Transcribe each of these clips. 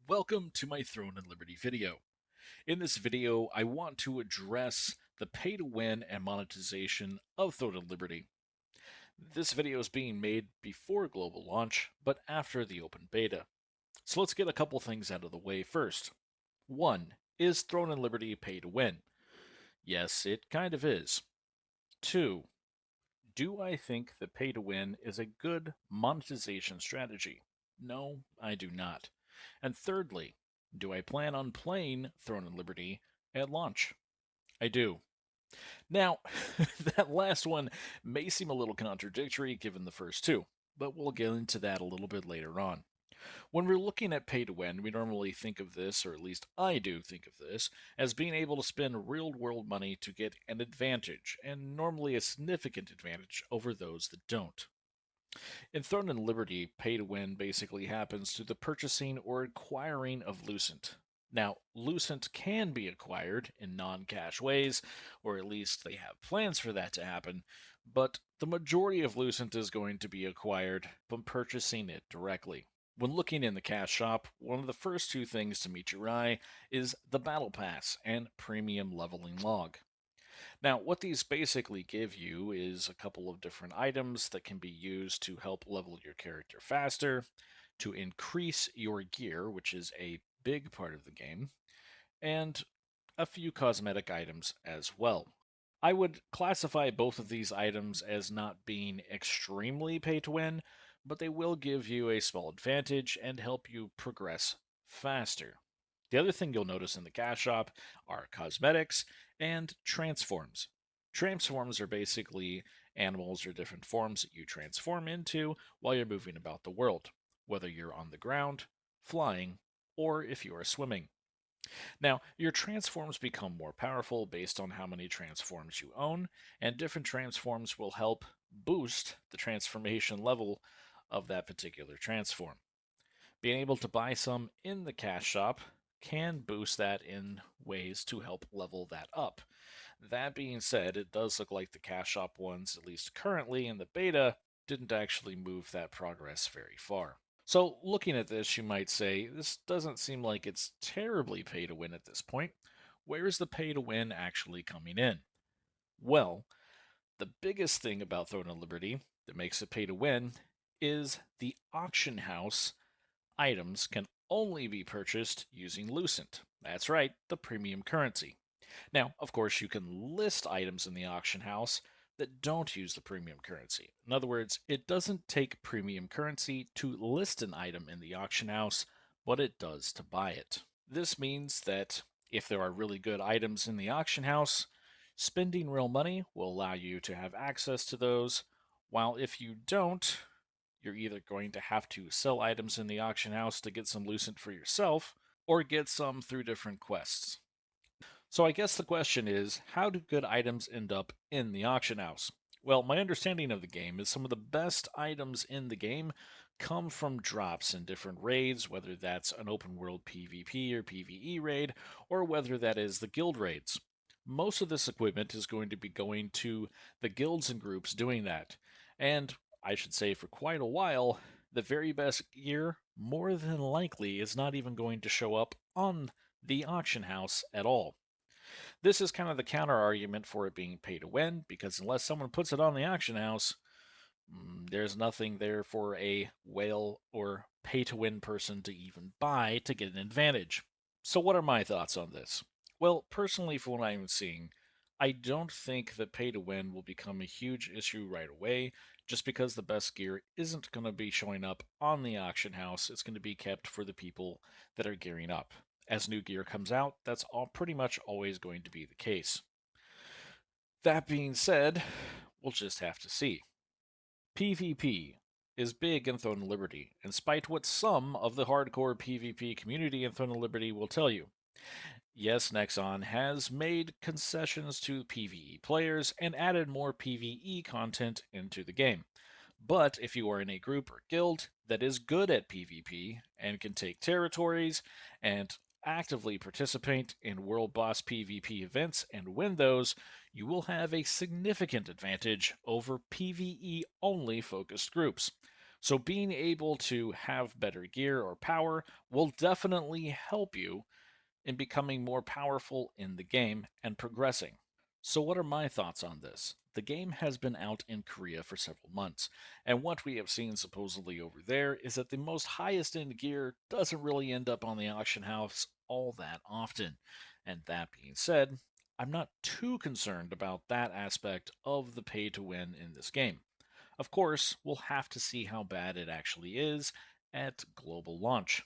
Welcome to my Throne and Liberty video. In this video, I want to address the pay-to-win and monetization of Throne and Liberty. This video is being made before global launch, but after the open beta. So let's get a couple things out of the way first. 1. Is Throne and Liberty pay-to-win? Yes, it kind of is. 2. Do I think that pay-to-win is a good monetization strategy? No, I do not. And thirdly, do I plan on playing Throne and Liberty at launch? I do. Now, that last one may seem a little contradictory given the first two, but we'll get into that a little bit later on. When we're looking at pay to win, we normally think of this, or at least I do think of this, as being able to spend real world money to get an advantage, and normally a significant advantage over those that don't. In Throne and Liberty, pay to win basically happens through the purchasing or acquiring of Lucent. Now, Lucent can be acquired in non cash ways, or at least they have plans for that to happen, but the majority of Lucent is going to be acquired from purchasing it directly. When looking in the cash shop, one of the first two things to meet your eye is the Battle Pass and Premium Leveling Log. Now, what these basically give you is a couple of different items that can be used to help level your character faster, to increase your gear, which is a big part of the game, and a few cosmetic items as well. I would classify both of these items as not being extremely pay to win, but they will give you a small advantage and help you progress faster. The other thing you'll notice in the cash shop are cosmetics and transforms. Transforms are basically animals or different forms that you transform into while you're moving about the world, whether you're on the ground, flying, or if you are swimming. Now, your transforms become more powerful based on how many transforms you own, and different transforms will help boost the transformation level of that particular transform. Being able to buy some in the cash shop can boost that in ways to help level that up. That being said, it does look like the cash shop ones, at least currently in the beta, didn't actually move that progress very far. So, looking at this, you might say, this doesn't seem like it's terribly pay to win at this point. Where's the pay to win actually coming in? Well, the biggest thing about Throne of Liberty that makes it pay to win is the auction house items can only be purchased using Lucent. That's right, the premium currency. Now, of course, you can list items in the auction house that don't use the premium currency. In other words, it doesn't take premium currency to list an item in the auction house, but it does to buy it. This means that if there are really good items in the auction house, spending real money will allow you to have access to those, while if you don't, you're either going to have to sell items in the auction house to get some Lucent for yourself, or get some through different quests. So I guess the question is, how do good items end up in the auction house? Well, my understanding of the game is some of the best items in the game come from drops in different raids, whether that's an open world PvP or PvE raid, or whether that is the guild raids. Most of this equipment is going to be going to the guilds and groups doing that. And I should say for quite a while, the very best gear more than likely is not even going to show up on the auction house at all. This is kind of the counter argument for it being pay to win, because unless someone puts it on the auction house, there's nothing there for a whale or pay to win person to even buy to get an advantage. So, what are my thoughts on this? Well, personally, for what I'm seeing, I don't think that pay to win will become a huge issue right away, just because the best gear isn't going to be showing up on the auction house. It's going to be kept for the people that are gearing up. As new gear comes out, that's all pretty much always going to be the case. That being said, we'll just have to see. PvP is big in Throne of Liberty, in spite what some of the hardcore PvP community in Throne of Liberty will tell you. Yes, Nexon has made concessions to PvE players and added more PvE content into the game. But if you are in a group or guild that is good at PvP and can take territories and actively participate in World Boss PvP events and win those, you will have a significant advantage over PvE only focused groups. So, being able to have better gear or power will definitely help you in becoming more powerful in the game and progressing. So, what are my thoughts on this? The game has been out in Korea for several months, and what we have seen supposedly over there is that the most highest end gear doesn't really end up on the auction house all that often. And that being said, I'm not too concerned about that aspect of the pay to win in this game. Of course, we'll have to see how bad it actually is at global launch.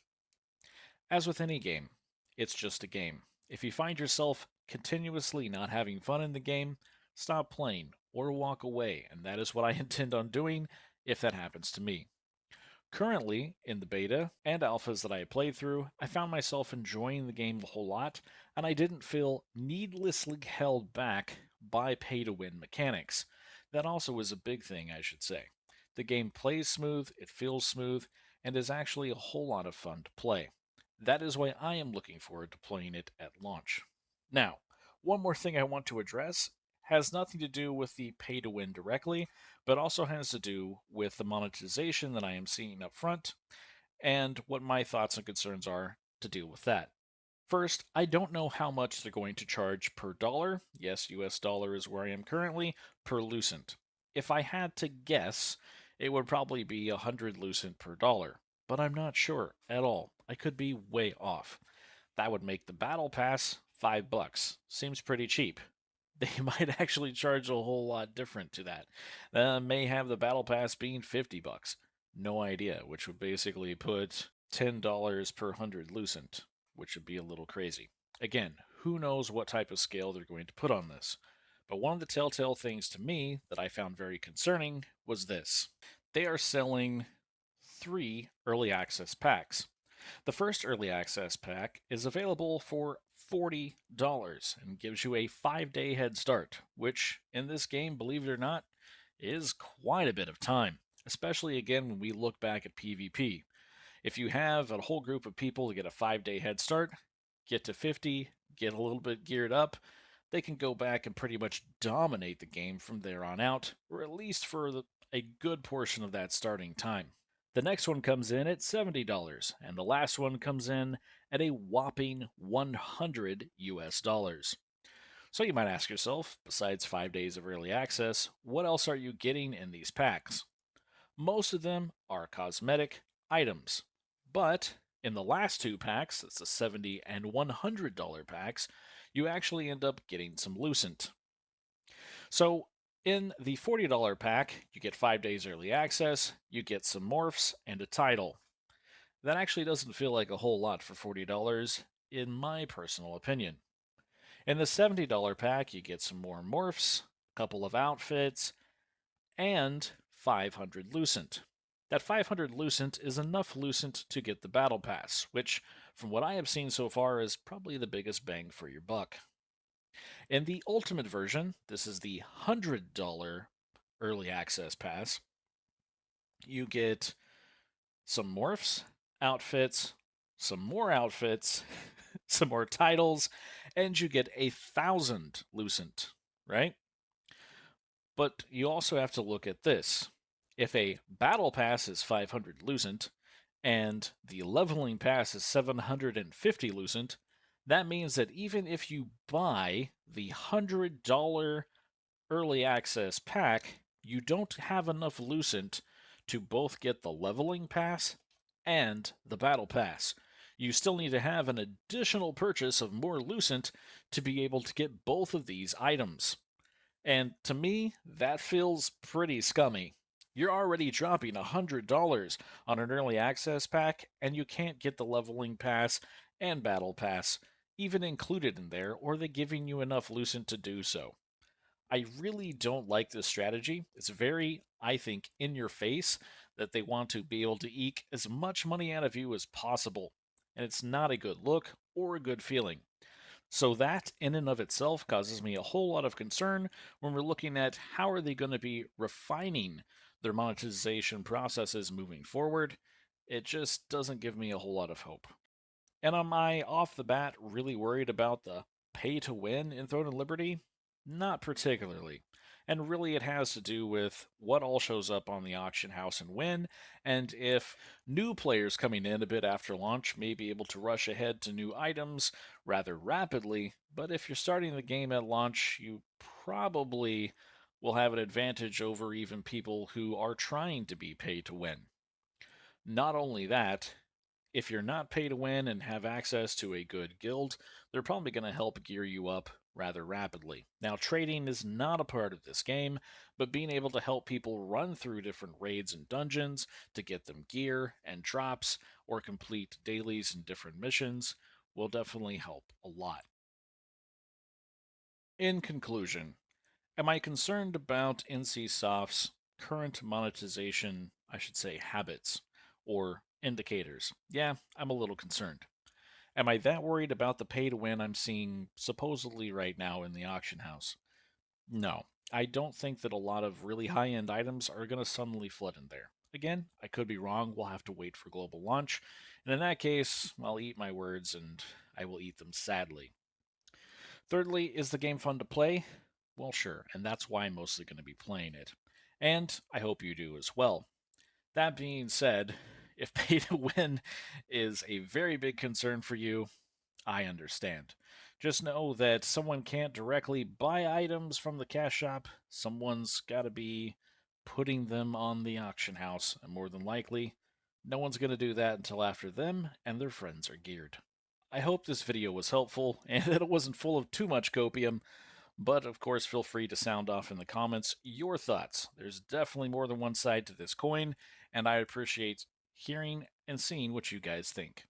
As with any game, it's just a game. If you find yourself continuously not having fun in the game, stop playing or walk away, and that is what I intend on doing if that happens to me. Currently, in the beta and alphas that I played through, I found myself enjoying the game a whole lot, and I didn't feel needlessly held back by pay to win mechanics. That also is a big thing, I should say. The game plays smooth, it feels smooth, and is actually a whole lot of fun to play. That is why I am looking forward to playing it at launch. Now, one more thing I want to address has nothing to do with the pay to win directly, but also has to do with the monetization that I am seeing up front and what my thoughts and concerns are to deal with that. First, I don't know how much they're going to charge per dollar. Yes, US dollar is where I am currently, per lucent. If I had to guess, it would probably be 100 lucent per dollar, but I'm not sure at all. I could be way off. That would make the battle pass $5. Seems pretty cheap. They might actually charge a whole lot different to that. May have the battle pass being $50. No idea, which would basically put $10 per 100 lucent, which would be a little crazy. Again, who knows what type of scale they're going to put on this. But one of the telltale things to me that I found very concerning was this. They are selling 3 early access packs. The first early access pack is available for $40 and gives you a 5-day head start, which in this game, believe it or not, is quite a bit of time, especially again when we look back at PvP. If you have a whole group of people to get a 5-day head start, get to 50, get a little bit geared up, they can go back and pretty much dominate the game from there on out, or at least for a good portion of that starting time. The next one comes in at $70, and the last one comes in at a whopping 100 US dollars. So you might ask yourself, besides 5 days of early access, what else are you getting in these packs? Most of them are cosmetic items. But in the last two packs, that's the $70 and $100 packs, you actually end up getting some Lucent. So in the $40 pack, you get 5 days early access, you get some morphs, and a title. That actually doesn't feel like a whole lot for $40, in my personal opinion. In the $70 pack, you get some more morphs, a couple of outfits, and 500 Lucent. That 500 Lucent is enough Lucent to get the Battle Pass, which, from what I have seen so far, is probably the biggest bang for your buck. In the Ultimate version, this is the $100 early access pass, you get some morphs, outfits, some more outfits, some more titles, and you get 1,000 Lucent, right? But you also have to look at this. If a battle pass is 500 Lucent and the leveling pass is 750 Lucent, that means that even if you buy the $100 early access pack, you don't have enough Lucent to both get the leveling pass and the battle pass. You still need to have an additional purchase of more Lucent to be able to get both of these items. And to me, that feels pretty scummy. You're already dropping $100 on an early access pack, and you can't get the leveling pass and battle pass even included in there, or they giving you enough Lucent to do so. I really don't like this strategy. It's very, I think, in your face that they want to be able to eke as much money out of you as possible. And it's not a good look or a good feeling. So that in and of itself causes me a whole lot of concern when we're looking at how are they going to be refining their monetization processes moving forward. It just doesn't give me a whole lot of hope. And am I off the bat really worried about the pay to win in Throne and Liberty? Not particularly. And really, it has to do with what all shows up on the auction house and when, and if new players coming in a bit after launch may be able to rush ahead to new items rather rapidly. But if you're starting the game at launch, you probably will have an advantage over even people who are trying to be pay to win. Not only that, if you're not pay to win and have access to a good guild, they're probably going to help gear you up rather rapidly. Now, trading is not a part of this game, but being able to help people run through different raids and dungeons to get them gear and drops or complete dailies and different missions will definitely help a lot. In conclusion, am I concerned about NCSoft's current monetization, I should say habits, or indicators? Yeah, I'm a little concerned. Am I that worried about the pay to win I'm seeing supposedly right now in the auction house? No. I don't think that a lot of really high end items are going to suddenly flood in there. Again, I could be wrong. We'll have to wait for global launch. And in that case, I'll eat my words and I will eat them sadly. Thirdly, is the game fun to play? Well, sure, and that's why I'm mostly going to be playing it. And I hope you do as well. That being said, if pay to win is a very big concern for you, I understand. Just know that someone can't directly buy items from the cash shop. Someone's got to be putting them on the auction house, and more than likely, no one's going to do that until after them and their friends are geared. I hope this video was helpful and that it wasn't full of too much copium, but of course, feel free to sound off in the comments your thoughts. There's definitely more than one side to this coin, and I appreciate hearing and seeing what you guys think.